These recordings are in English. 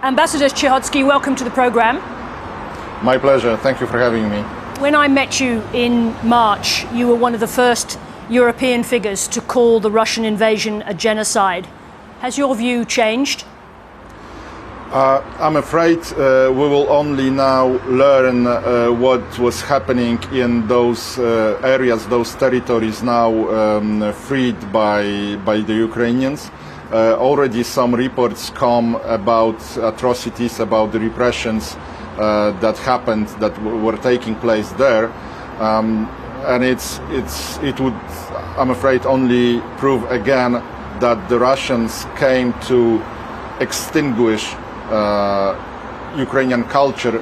Ambassador Cichocki, welcome to the programme. My pleasure. Thank you for having me. When I met you in March, you were one of the first European figures to call the Russian invasion a genocide. Has your view changed? I'm afraid we will only now learn what was happening in those areas, those territories now freed by the Ukrainians. Already some reports come about atrocities, about the repressions that happened, that were taking place there, and it would, I'm afraid, only prove again that the Russians came to extinguish Ukrainian culture,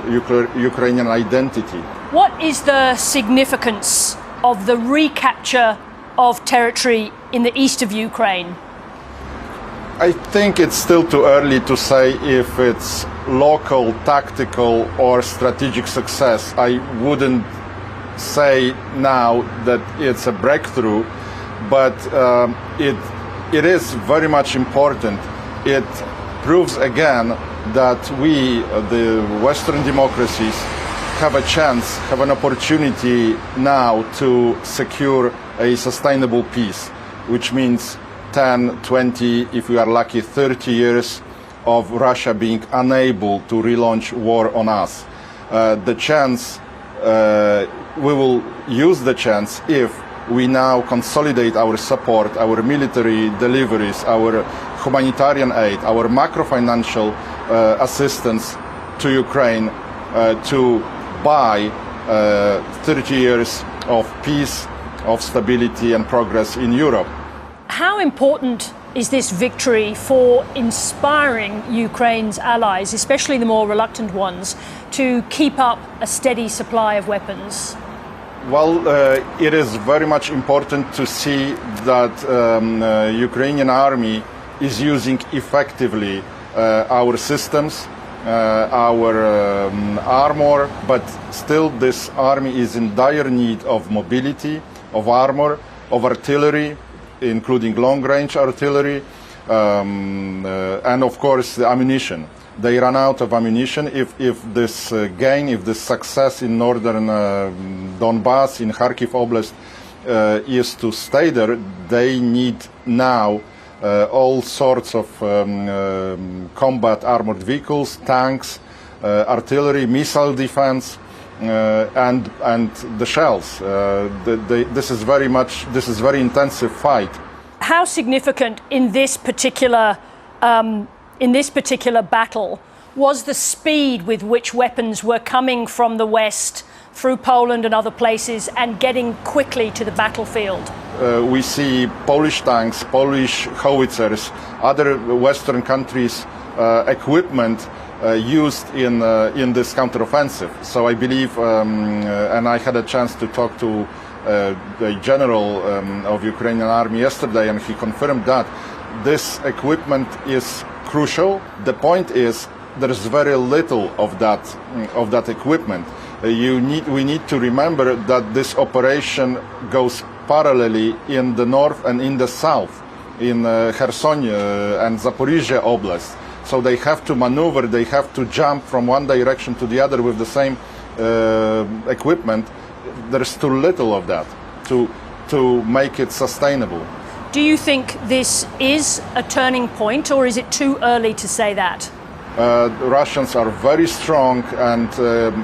Ukrainian identity. What is the significance of the recapture of territory in the east of Ukraine? I think it's still too early to say if it's local, tactical or strategic success. I wouldn't say now that it's a breakthrough, but it is very much important. It proves again that we, the Western democracies, have a chance, have an opportunity now to secure a sustainable peace, which means 10, 20, if we are lucky, 30 years of Russia being unable to relaunch war on us. The chance, we will use the chance if we now consolidate our support, our military deliveries, our humanitarian aid, our macro-financial assistance to Ukraine to buy 30 years of peace, of stability and progress in Europe. How important is this victory for inspiring Ukraine's allies, especially the more reluctant ones, to keep up a steady supply of weapons? Well, it is very much important to see that Ukrainian army is using effectively our systems, our armor, but still this army is in dire need of mobility, of armor, of artillery, including long-range artillery, and of course the ammunition. They run out of ammunition. If this gain, if this success in northern Donbass, in Kharkiv Oblast, is to stay there, they need now all sorts of combat armored vehicles, tanks, artillery, missile defense, and the shells. This is very intensive fight. How significant in this particular battle was the speed with which weapons were coming from the west through Poland and other places and getting quickly to the battlefield? We see Polish tanks, Polish howitzers, other Western countries' equipment used in this counteroffensive. So I believe, and I had a chance to talk to the general of Ukrainian army yesterday, and he confirmed that this equipment is crucial. The point is there is very little of that equipment. We need to remember that this operation goes parallelly in the north and in the south, in Kherson and Zaporizhia Oblast. So they have to maneuver, they have to jump from one direction to the other with the same equipment. There's too little of that to make it sustainable. Do you think this is a turning point, or is it too early to say that? The Russians are very strong and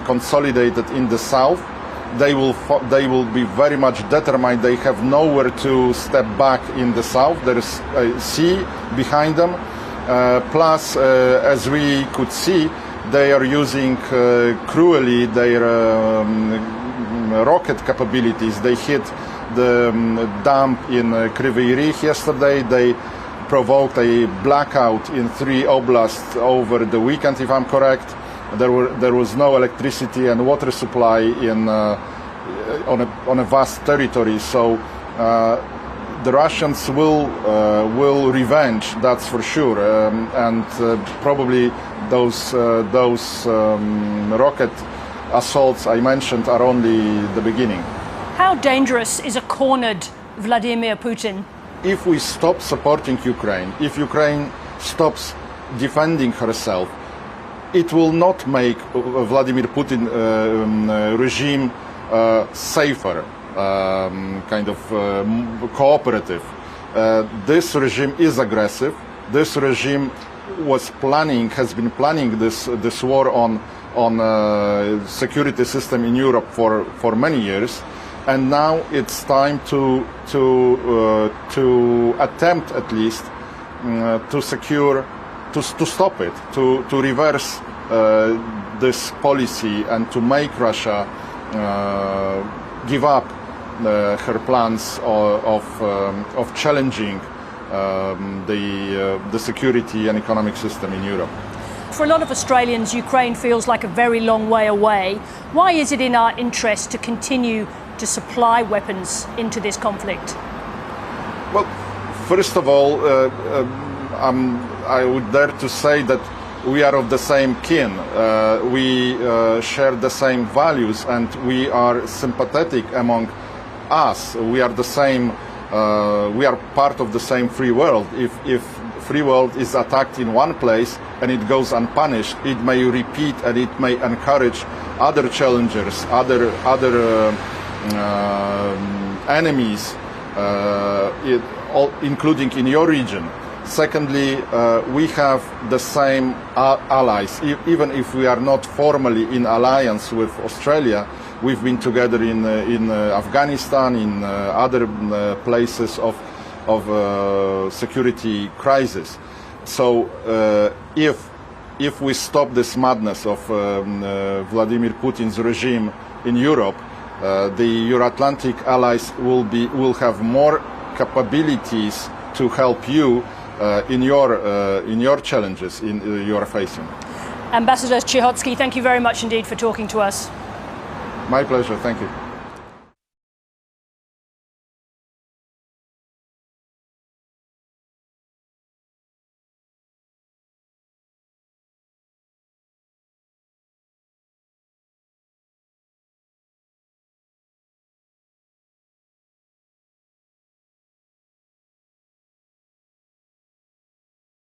consolidated in the south. They will be very much determined. They have nowhere to step back in the south. There is a sea behind them. Plus, as we could see, they are using cruelly their rocket capabilities. They hit the dump in Kryvyi Rih yesterday. They provoked a blackout in 3 oblasts over the weekend, if I'm correct. There was no electricity and water supply on a vast territory. So the Russians will revenge, that's for sure, and probably those rocket assaults I mentioned are only the beginning. How dangerous is a cornered Vladimir Putin? If we stop supporting Ukraine, if Ukraine stops defending herself, it will not make Vladimir Putin regime safer, cooperative. This regime is aggressive. This regime has been planning this war on security system in Europe for many years, and now it's time to attempt at least to stop it, to reverse this policy and to make Russia give up her plans of challenging the security and economic system in Europe. For a lot of Australians, Ukraine feels like a very long way away. Why is it in our interest to continue to supply weapons into this conflict? Well, first of all, I would dare to say that we are of the same kin. We share the same values, and we are sympathetic among us. We are the same. We are part of the same free world. If free world is attacked in one place and it goes unpunished, it may repeat and it may encourage other challengers, other enemies, including in your region. Secondly, we have the same allies. Even if we are not formally in alliance with Australia, we've been together in Afghanistan, in other places of security crisis. So if we stop this madness of Vladimir Putin's regime in Europe, the Euro-Atlantic allies will have more capabilities to help you in your challenges you are facing. Ambassador Cichocki, thank you very much indeed for talking to us. My pleasure. Thank you.